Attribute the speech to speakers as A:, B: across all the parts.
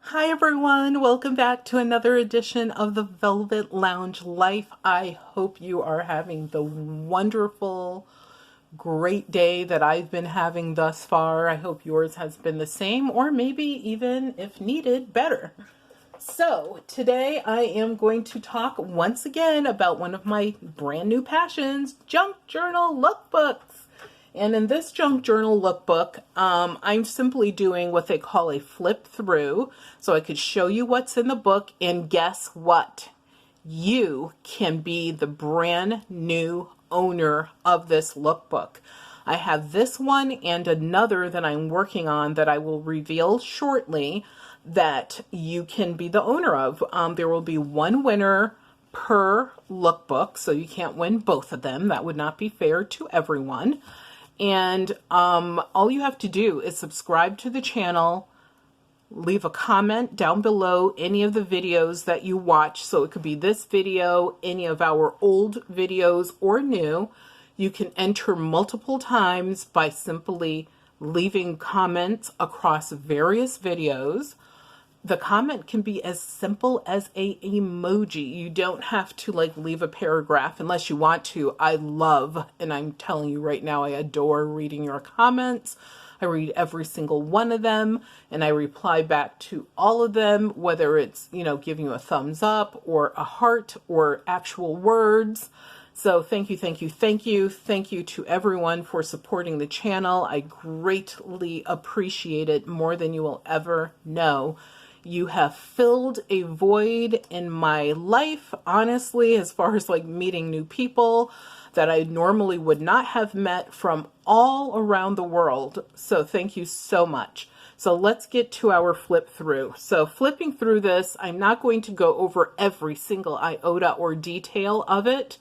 A: Hi everyone, welcome back to another edition of the Velvet Lounge Life. I hope you are having the wonderful, great day that I've been having thus far. I hope yours has been the same, or maybe even, if needed, better. So today I am going to talk once again about one of my brand new passions, junk journal lookbooks. And in this junk journal lookbook, I'm simply doing what they call a flip through. So I could show you what's in the book, and guess what? You can be the brand new owner of this lookbook. I have this one and another that I'm working on that I will reveal shortly that you can be the owner of. There will be one winner per lookbook, so you can't win both of them. That would not be fair to everyone. And all you have to do is subscribe to the channel, leave a comment down below any of the videos that you watch. So it could be this video, any of our old videos, or new. You can enter multiple times by simply leaving comments across various videos. The comment can be as simple as a emoji. You don't have to leave a paragraph unless you want to. I love, and I'm telling you right now, I adore reading your comments. I read every single one of them and I reply back to all of them, whether it's, giving you a thumbs up or a heart or actual words. So thank you, thank you, thank you. Thank you to everyone for supporting the channel. I greatly appreciate it more than you will ever know. You have filled a void in my life, honestly, as far as meeting new people that I normally would not have met from all around the world. So thank you so much. So let's get to our flip through. So flipping through this, I'm not going to go over every single iota or detail of it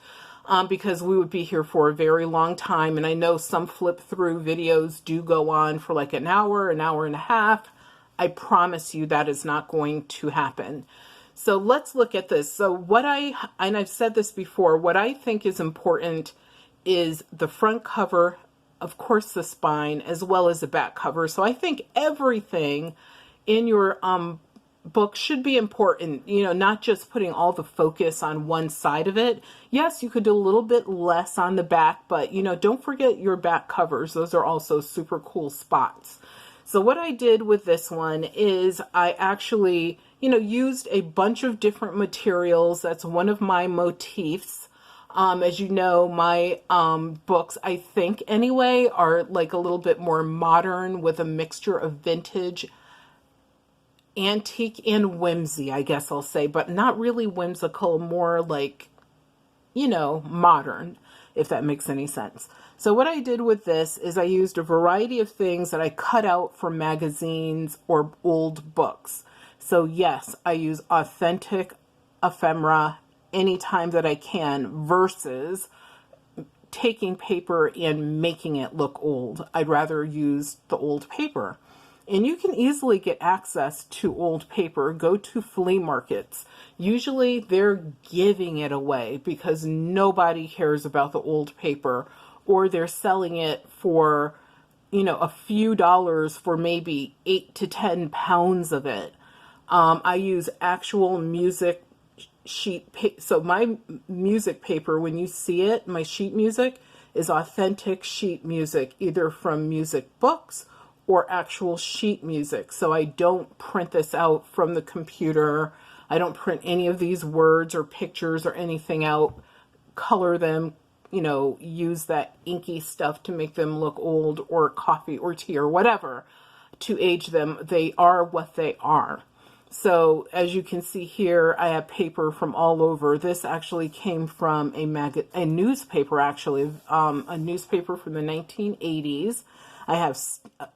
A: because we would be here for a very long time. And I know some flip through videos do go on for an hour and a half. I promise you that is not going to happen. So let's look at this. So and I've said this before, what I think is important is the front cover, of course the spine, as well as the back cover. So I think everything in your book should be important, not just putting all the focus on one side of it. Yes, you could do a little bit less on the back, but don't forget your back covers. Those are also super cool spots. So what I did with this one is I actually, used a bunch of different materials. That's one of my motifs. As you know, my books, I think anyway, are a little bit more modern with a mixture of vintage, antique, and whimsy, I guess I'll say, but not really whimsical, more modern, if that makes any sense. So what I did with this is I used a variety of things that I cut out from magazines or old books. So yes, I use authentic ephemera anytime that I can versus taking paper and making it look old. I'd rather use the old paper. And you can easily get access to old paper. Go to flea markets. Usually they're giving it away because nobody cares about the old paper, or they're selling it for, a few dollars for maybe 8 to 10 pounds of it. I use actual music sheet. So my music paper, when you see it, my sheet music is authentic sheet music, either from music books or actual sheet music. So I don't print this out from the computer. I don't print any of these words or pictures or anything out, color them, use that inky stuff to make them look old, or coffee or tea or whatever to age them. They are what they are. So as you can see here, I have paper from all over. This actually came from a newspaper, actually, a newspaper from the 1980s. I have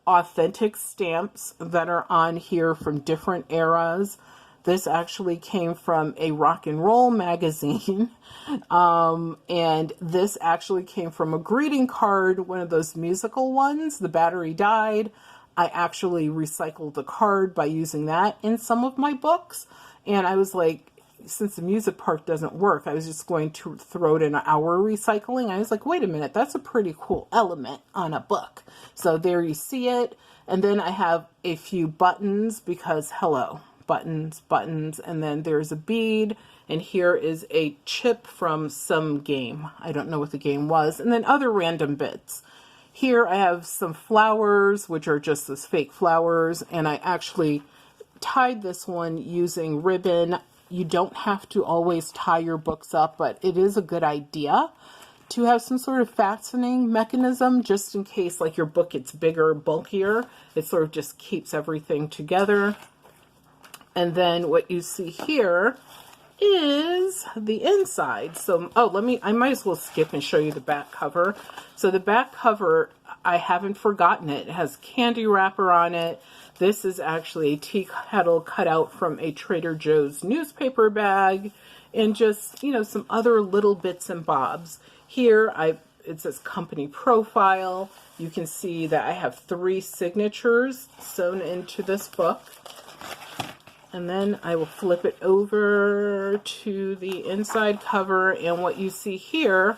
A: authentic stamps that are on here from different eras. This actually came from a rock and roll magazine. And this actually came from a greeting card, one of those musical ones. The battery died. I actually recycled the card by using that in some of my books. And I was like, since the music part doesn't work, I was just going to throw it in our recycling. I was like, wait a minute, that's a pretty cool element on a book. So there you see it. And then I have a few buttons because, hello, buttons, buttons, and then there's a bead, and here is a chip from some game. I don't know what the game was, and then other random bits. Here I have some flowers, which are just those fake flowers, and I actually tied this one using ribbon. You don't have to always tie your books up, but it is a good idea to have some sort of fastening mechanism just in case like your book gets bigger, bulkier. It sort of just keeps everything together. And then what you see here is the inside. So, I might as well skip and show you the back cover. So the back cover, I haven't forgotten it. It has candy wrapper on it. This is actually a tea kettle cut out from a Trader Joe's newspaper bag, and just, you know, some other little bits and bobs. Here, it says company profile. You can see that I have 3 signatures sewn into this book. And then I will flip it over to the inside cover, and what you see here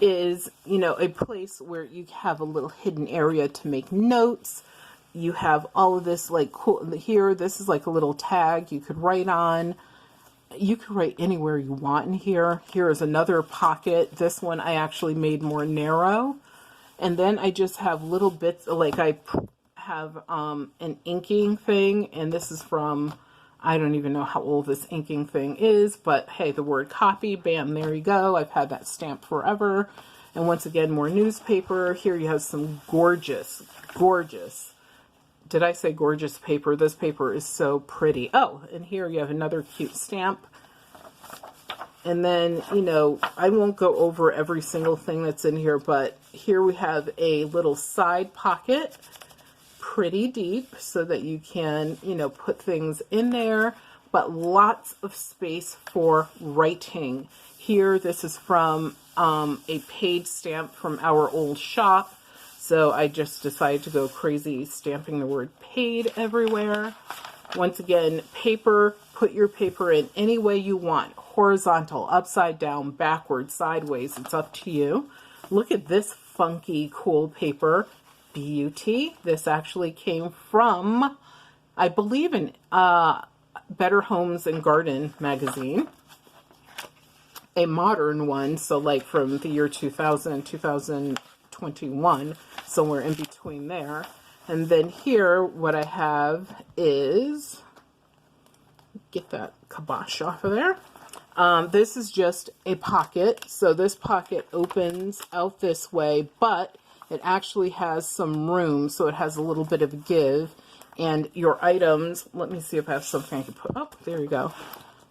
A: is, you know, a place where you have a little hidden area to make notes. You have all of this like cool here. This is like a little tag you could write on. You could write anywhere you want in here. Here is another pocket. This one I actually made more narrow. And then I just have little bits, like I have an inking thing, and this is from, I don't even know how old this inking thing is, but hey, the word copy, bam, there you go. I've had that stamp forever. And once again, more newspaper. Here you have some gorgeous, gorgeous, did I say gorgeous paper? This paper is so pretty. Oh, and here you have another cute stamp. And then, you know, I won't go over every single thing that's in here, but here we have a little side pocket, pretty deep, so that you can, you know, put things in there, but lots of space for writing. Here, this is from a paid stamp from our old shop. So I just decided to go crazy stamping the word paid everywhere. Once again, paper, put your paper in any way you want. Horizontal, upside down, backwards, sideways, it's up to you. Look at this funky, cool paper. Beauty. This actually came from, I believe, in Better Homes and Garden magazine. A modern one, so like from the year 2000, 2021, somewhere in between there. And then here, what I have is, get that kibosh off of there. This is just a pocket. So this pocket opens out this way, but it actually has some room, so it has a little bit of give. And your items, let me see if I have something I can put up. There you go.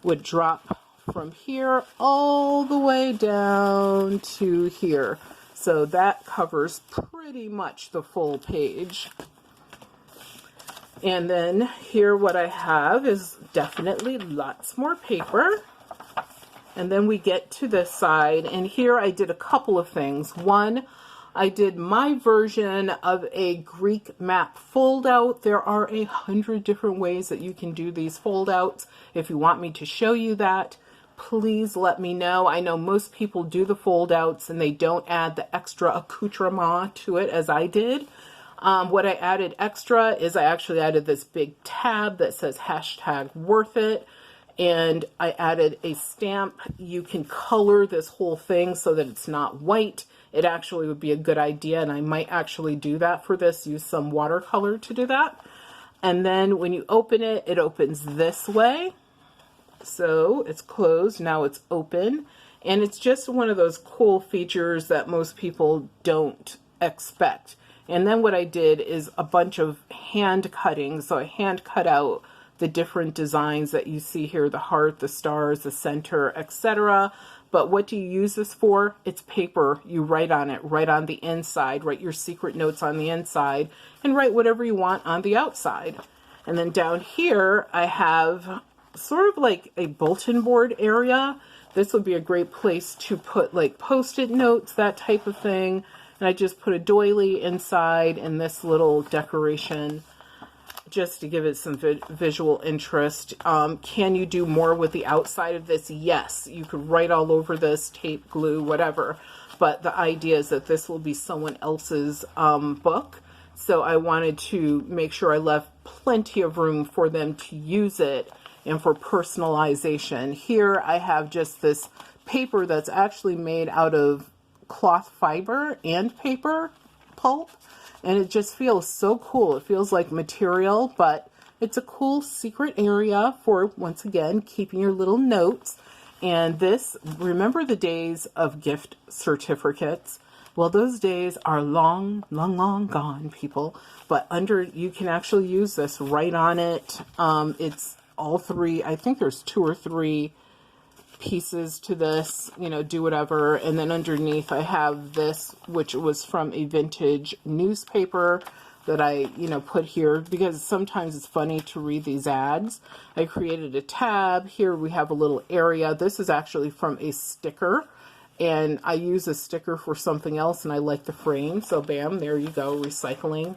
A: Would drop from here all the way down to here. So that covers pretty much the full page. And then here what I have is definitely lots more paper. And then we get to this side, and here I did a couple of things. One, I did my version of a Greek map fold out. There are 100 different ways that you can do these fold outs. If you want me to show you that, please let me know. I know most people do the fold outs and they don't add the extra accoutrement to it as I did. What I added extra is I actually added this big tab that says #worthit. And I added a stamp. You can color this whole thing so that it's not white. It actually would be a good idea, and I might actually do that for this, use some watercolor to do that. And then when you open it, it opens this way. So it's closed, now it's open. And it's just one of those cool features that most people don't expect. And then what I did is a bunch of hand cutting. So I hand cut out the different designs that you see here, the heart, the stars, the center, etc. But what do you use this for? It's paper. You write on it, write on the inside, write your secret notes on the inside, and write whatever you want on the outside. And then down here, I have sort of like a bulletin board area. This would be a great place to put like Post-it notes, that type of thing. And I just put a doily inside and this little decoration just to give it some visual interest. Can you do more with the outside of this? Yes, you could write all over this, tape, glue, whatever. But the idea is that this will be someone else's book. So I wanted to make sure I left plenty of room for them to use it and for personalization. Here I have just this paper that's actually made out of cloth fiber and paper pulp, and it just feels so cool. It feels like material, but it's a cool secret area for, once again, keeping your little notes. And this, remember the days of gift certificates? Well, those days are long, long, long gone, people. But you can actually use this right on it. It's all three, I think there's 2 or 3 pieces to this, you know, do whatever. And then underneath I have this, which was from a vintage newspaper that I, you know, put here because sometimes it's funny to read these ads. I created a tab. Here we have a little area. This is actually from a sticker, and I use a sticker for something else, and I like the frame. So bam, there you go, recycling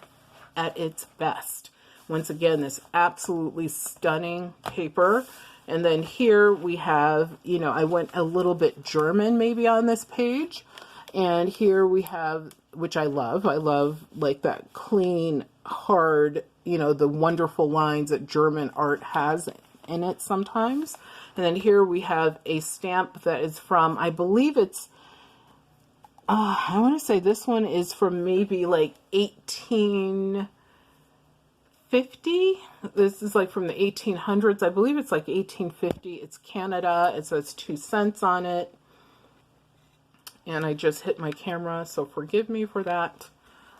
A: at its best. Once again, this absolutely stunning paper. And then here we have, you know, I went a little bit German maybe on this page. And here we have, which I love like that clean, hard, you know, the wonderful lines that German art has in it sometimes. And then here we have a stamp that is from, I believe it's, I want to say this one is from maybe like 1850. This is like from the 1800s. I believe it's like 1850. It's Canada. It says 2 cents on it. And I just hit my camera, so forgive me for that.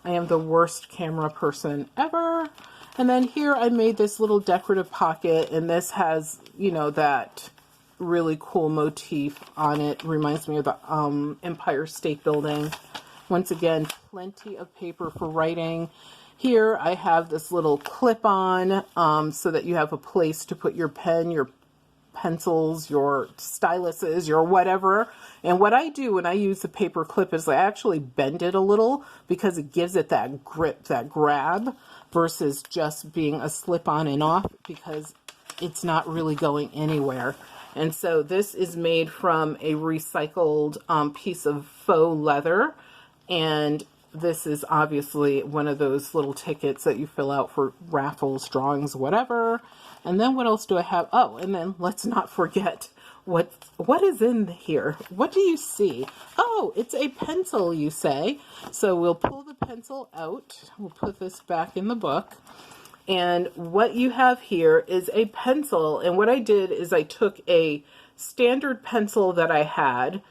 A: I am the worst camera person ever. And then here I made this little decorative pocket, and this has, you know, that really cool motif on it. Reminds me of the Empire State Building. Once again, plenty of paper for writing. Here I have this little clip-on so that you have a place to put your pen, your pencils, your styluses, your whatever. And what I do when I use the paper clip is I actually bend it a little because it gives it that grip, that grab, versus just being a slip on and off because it's not really going anywhere. And so this is made from a recycled piece of faux leather, and this is obviously one of those little tickets that you fill out for raffles, drawings, whatever. And then what else do I have? Oh, and then let's not forget what is in here. What do you see? Oh, it's a pencil, you say. So we'll pull the pencil out. We'll put this back in the book. And what you have here is a pencil. And what I did is I took a standard pencil that I had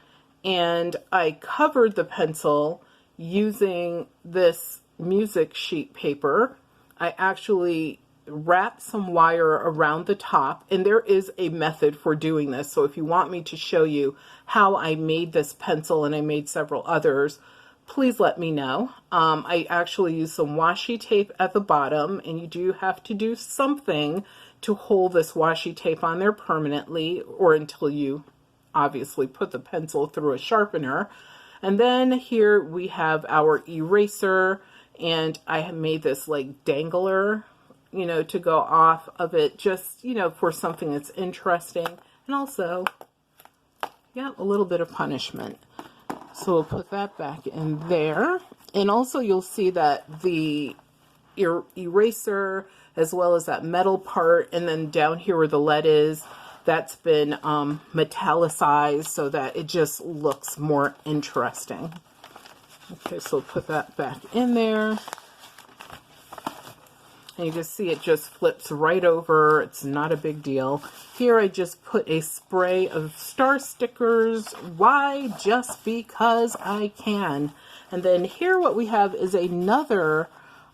A: and I covered the pencil using this music sheet paper. I actually wrap some wire around the top, and there is a method for doing this. So if you want me to show you how I made this pencil, and I made several others, please let me know. I actually use some washi tape at the bottom, and you do have to do something to hold this washi tape on there permanently, or until you obviously put the pencil through a sharpener. And then here we have our eraser, and I have made this like dangler, you know, to go off of it, just, you know, for something that's interesting, and also, yeah, a little bit of punishment. So we'll put that back in there. And also you'll see that the eraser, as well as that metal part, and then down here where the lead is, that's been metallicized so that it just looks more interesting. Okay, so we'll put that back in there. And you can see it just flips right over. It's not a big deal. Here I just put a spray of star stickers. Why? Just because I can. And then here what we have is another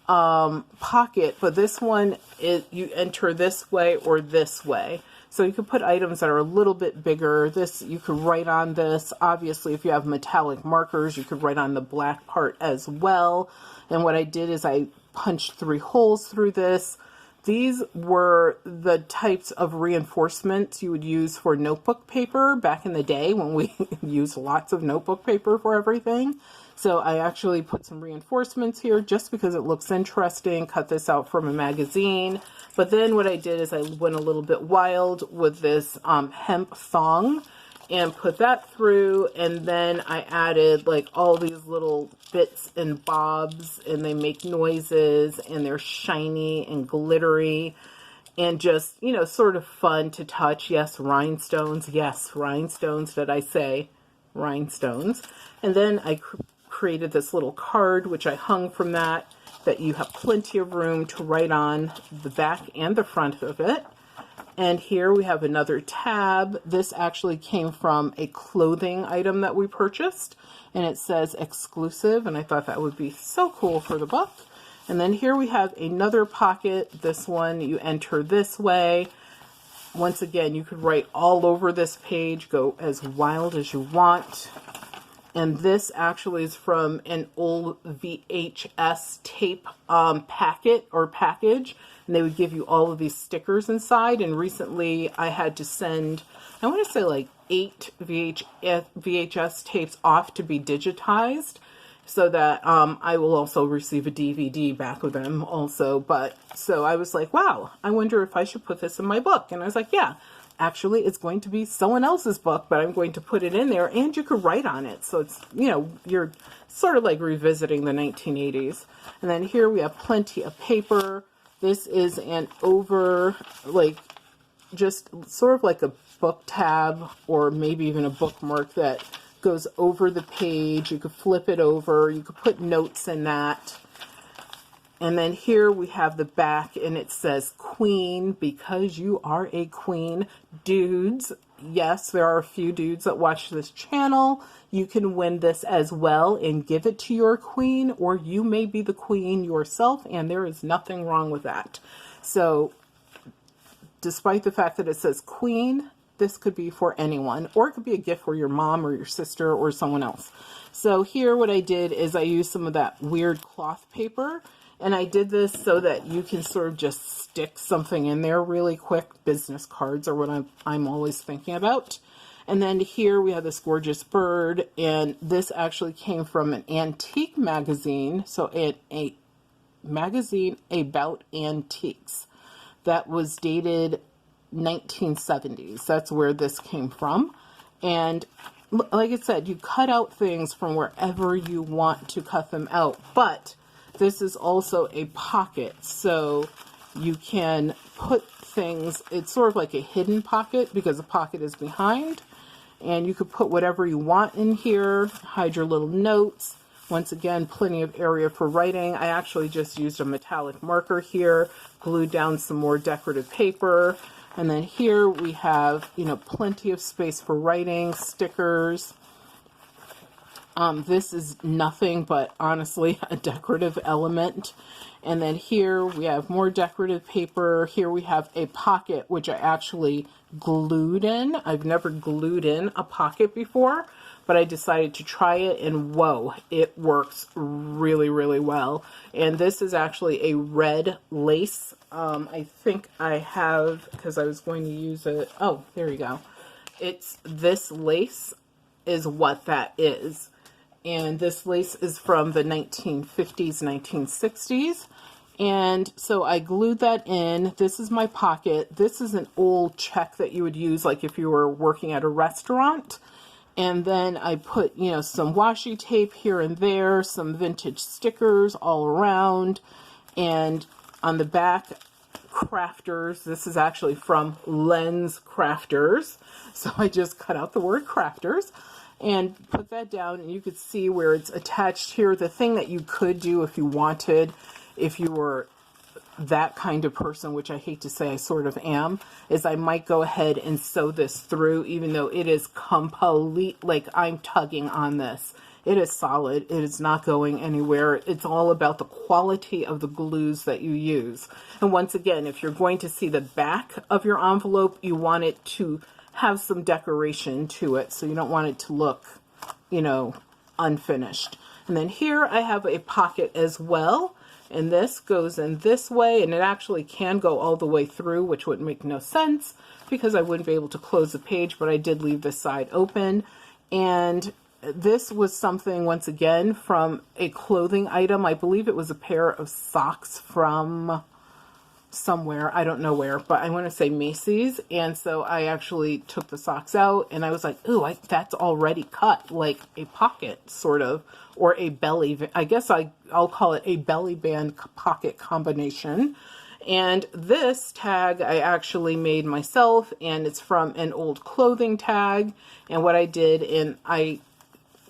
A: pocket, but this one is you enter this way or this way. So you could put items that are a little bit bigger. This, you could write on this. Obviously, if you have metallic markers, you could write on the black part as well. And what I did is I punched 3 holes through this. These were the types of reinforcements you would use for notebook paper back in the day when we used lots of notebook paper for everything. So I actually put some reinforcements here just because it looks interesting, cut this out from a magazine. But then what I did is I went a little bit wild with this hemp thong, and put that through, and then I added like all these little bits and bobs, and they make noises, and they're shiny and glittery, and just, you know, sort of fun to touch. Yes, rhinestones. Yes, rhinestones, did I say rhinestones? And then I created this little card, which I hung from that you have plenty of room to write on the back and the front of it. And here we have another tab. This actually came from a clothing item that we purchased, and it says exclusive, and I thought that would be so cool for the book. And then here we have another pocket. This one you enter this way. Once again, you could write all over this page, go as wild as you want. And this actually is from an old VHS tape packet or package. And they would give you all of these stickers inside. And recently I had to send, I want to say like 8 VHS tapes off to be digitized, so that I will also receive a DVD back with them also. But so I was like, wow, I wonder if I should put this in my book. And I was like, yeah, actually it's going to be someone else's book, but I'm going to put it in there, and you could write on it. So it's, you know, you're sort of like revisiting the 1980s. And then here we have plenty of paper. This is an like just sort of like a book tab, or maybe even a bookmark that goes over the page. You could flip it over. You could put notes in that. And then here we have the back, and it says Queen, because you are a queen. Dudes, yes, there are a few dudes that watch this channel. You can win this as well and give it to your queen, or you may be the queen yourself, and there is nothing wrong with that. So despite the fact that it says Queen, this could be for anyone, or it could be a gift for your mom or your sister or someone else. So here what I did is I used some of that weird cloth paper, and I did this so that you can sort of just stick something in there really quick. Business cards are what I'm always thinking about. And then here we have this gorgeous bird, and this actually came from an antique magazine. So a magazine about antiques that was dated 1970s. That's where this came from. And like I said, you cut out things from wherever you want to cut them out, but this is also a pocket, so you can put things, it's sort of like a hidden pocket because the pocket is behind, and you could put whatever you want in here, hide your little notes. Once again, plenty of area for writing. I actually just used a metallic marker here, glued down some more decorative paper, and then here we have, you know, plenty of space for writing, stickers. This is nothing but honestly a decorative element. And then here we have more decorative paper. Here we have a pocket, which I actually glued in. I've never glued in a pocket before, but I decided to try it, and whoa, it works really, really well. And this is actually a red lace. I think I have, because I was going to use it. Oh, there you go. It's this lace is what that is. And this lace is from the 1950s, 1960s. And so I glued that in. This is my pocket. This is an old check that you would use like if you were working at a restaurant. And then I put, you know, some washi tape here and there, some vintage stickers all around. And on the back, crafters. This is actually from Lens Crafters. So I just cut out the word crafters and put that down, and you could see where it's attached here. The thing that you could do if you wanted, if you were that kind of person, which I hate to say I sort of am, is I might go ahead and sew this through, even though it is complete, like I'm tugging on this. It is solid. It is not going anywhere. It's all about the quality of the glues that you use. And once again, if you're going to see the back of your envelope, you want it to have some decoration to it, so you don't want it to look, you know, unfinished. And then here I have a pocket as well, and this goes in this way, and it actually can go all the way through, which would make no sense because I wouldn't be able to close the page, but I did leave this side open. And this was something, once again, from a clothing item. I believe it was a pair of socks from somewhere. I don't know where, but I want to say Macy's. And so I actually took the socks out and I was like, ooh, that's already cut, like a pocket sort of, or a belly. I guess I'll call it a belly band pocket combination. And this tag I actually made myself, and it's from an old clothing tag. And what I did, and I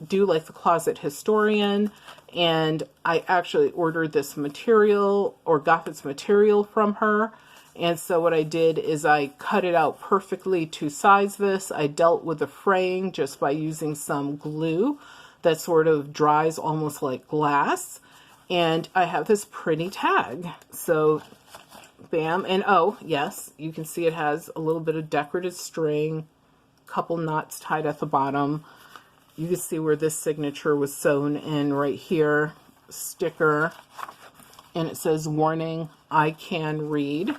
A: do like the closet historian, and I actually ordered this material or got this material from her. And so what I did is I cut it out perfectly to size this. I dealt with the fraying just by using some glue that sort of dries almost like glass. And I have this pretty tag. So bam. And oh yes, you can see it has a little bit of decorative string, couple knots tied at the bottom. You can see where this signature was sewn in right here, sticker, and it says, warning, I can read.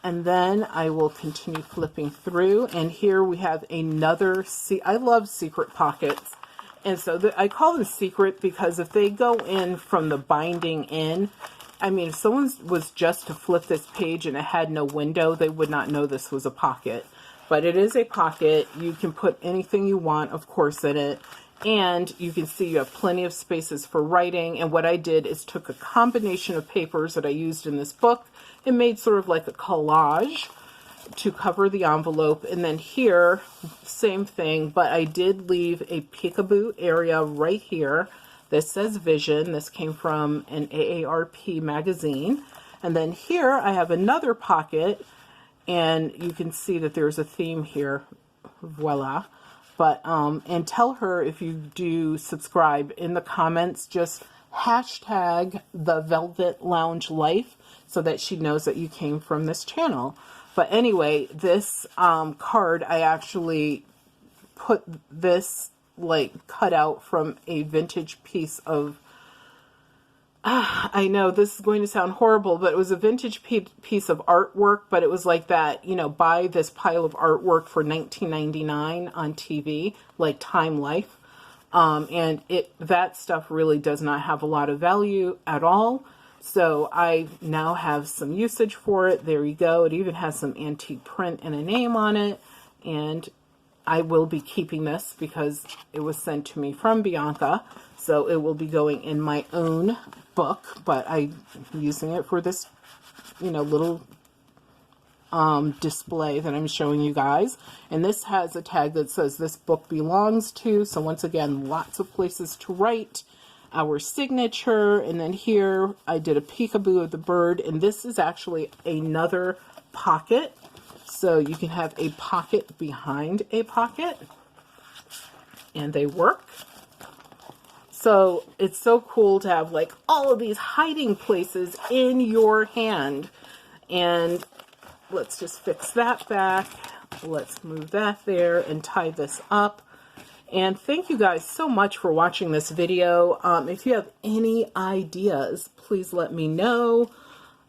A: And then I will continue flipping through, and here we have another, I love secret pockets. And so I call them secret because if they go in from the binding in, I mean, if someone was just to flip this page and it had no window, they would not know this was a pocket. But it is a pocket. You can put anything you want, of course, in it. And you can see you have plenty of spaces for writing. And what I did is took a combination of papers that I used in this book and made sort of like a collage to cover the envelope. And then here, same thing, but I did leave a peekaboo area right here. This says Vision. This came from an AARP magazine. And then here I have another pocket. And you can see that there's a theme here, voila. But, and tell her if you do subscribe in the comments, just hashtag the Velvet Lounge Life so that she knows that you came from this channel. But anyway, this card, I actually put this like cut out from a vintage piece of, I know this is going to sound horrible, but it was a vintage piece of artwork, but it was like that, you know, buy this pile of artwork for $19.99 on TV, like Time Life. And that stuff really does not have a lot of value at all. So I now have some usage for it. There you go. It even has some antique print and a name on it. And I will be keeping this because it was sent to me from Bianca. So it will be going in my own book, but I'm using it for this, you know, little display that I'm showing you guys. And this has a tag that says this book belongs to. So once again, lots of places to write our signature. And then here I did a peekaboo of the bird, and this is actually another pocket. So you can have a pocket behind a pocket, and they work. So it's so cool to have like all of these hiding places in your hand. And let's just fix that back. Let's move that there and tie this up. And thank you guys so much for watching this video. If you have any ideas, please let me know.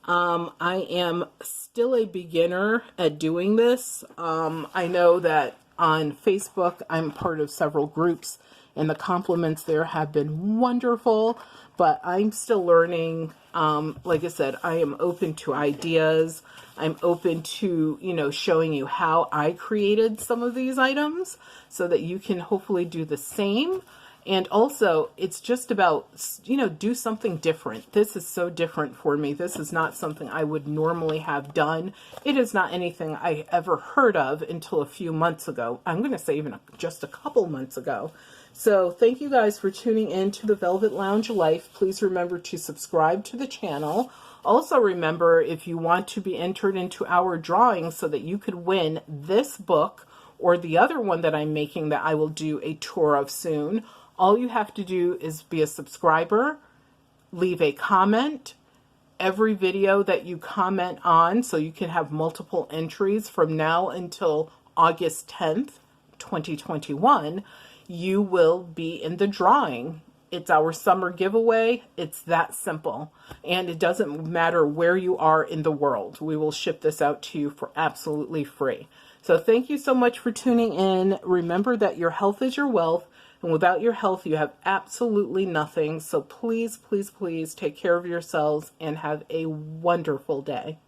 A: I am still a beginner at doing this. I know that on Facebook, I'm part of several groups, and the compliments there have been wonderful, but I'm still learning. Like I said, I am open to ideas. I'm open to, you know, showing you how I created some of these items so that you can hopefully do the same. And also, it's just about, you know, do something different. This is so different for me. This is not something I would normally have done. It is not anything I ever heard of until a few months ago. I'm going to say even just a couple months ago. So thank you guys for tuning in to the Velvet Lounge Life. Please remember to subscribe to the channel. Also remember, if you want to be entered into our drawing so that you could win this book or the other one that I'm making that I will do a tour of soon, all you have to do is be a subscriber, leave a comment. Every video that you comment on, so you can have multiple entries from now until August 10th, 2021, you will be in the drawing. It's our summer giveaway. It's that simple. And it doesn't matter where you are in the world. We will ship this out to you for absolutely free. So thank you so much for tuning in. Remember that your health is your wealth. And without your health, you have absolutely nothing. So please, please, please take care of yourselves and have a wonderful day.